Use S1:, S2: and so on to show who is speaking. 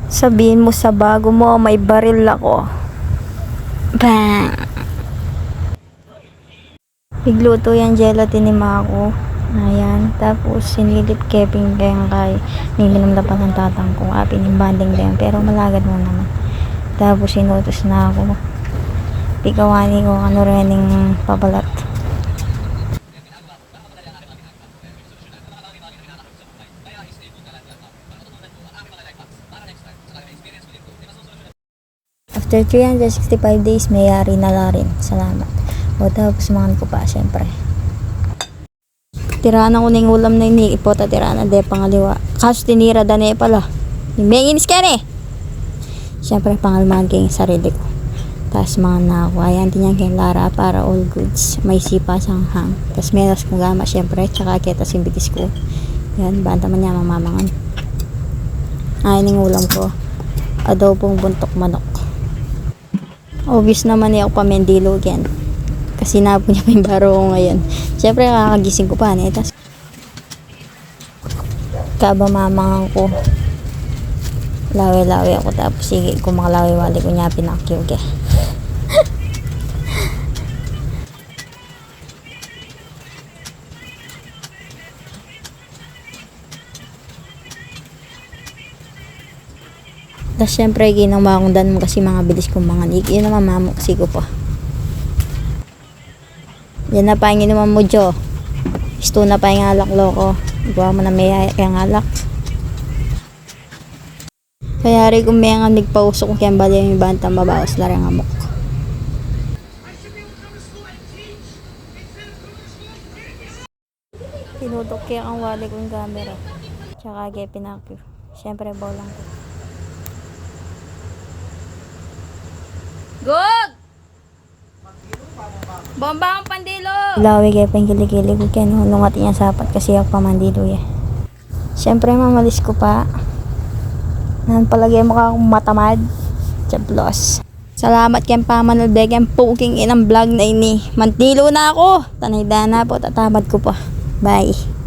S1: Sabihin mo sa bago mo, may baril ako. Bang! Nagluto yung gelatin ni Mako. Ayan. Tapos, sinilip keping kayang kay niminom na pa ng tatang ko. Pinimbanding din. Pero malagad mo naman. Tapos, sinutos na ako. Pikawani ko ano rening pabalat. After 365 days, mayari na la rin. Salamat. O tapos mangan ko pa, syempre. Tirana ko na yung ulam na ini. Ipota tirana de pangaliwa. Kaso tinira dane pala. Menginis ka ne. Syempre pangalmahan ko yung sarili ko. Tapos mga na ako. Ayan din yan kay Lara para all goods. May sipa sang hang. Tapos menos kong gama syempre. Tsaka kita simbitis ko. Yan. Banta man niya mamamangan. Ayan yung ulam ko. Adobong buntok manok. Obvious naman niya ako pamendilo again. Kasi napo niya pa yung baro ko ngayon. Siyempre kakagising ko pa. Tapos kabamamangan ko. Lawi-lawi ako. Tapos sige kung makalawi-wali ko niya pinakyo. Okay. Tapos syempre ginamakundan mo kasi mga bilis kong mga nig. Yun naman mamuksi ko pa. Yan na pa yung inuman mo Jo. Isto na pa yung alak loko. Gawa mo na may yung alak. Kaya rin kung may nga nagpausok kung kaya bali yung ibang mabawas na rin amok. Tinudok kaya ang wali kong camera. Tsaka kaya pinakyo. Siyempre bolang ko. Good! Bomba ang pandilo! Lawi kaya pang kilikili ko kaya nungat niya sapat kasi ako pamandilo eh. Siyempre mamalis ko pa. Nan palagay mo ka akong matamad. Chablos. Salamat kayong pamanulbeg ang puking inang vlog na ini. Mantilo na ako. Tanay na po tatamad ko pa. Bye.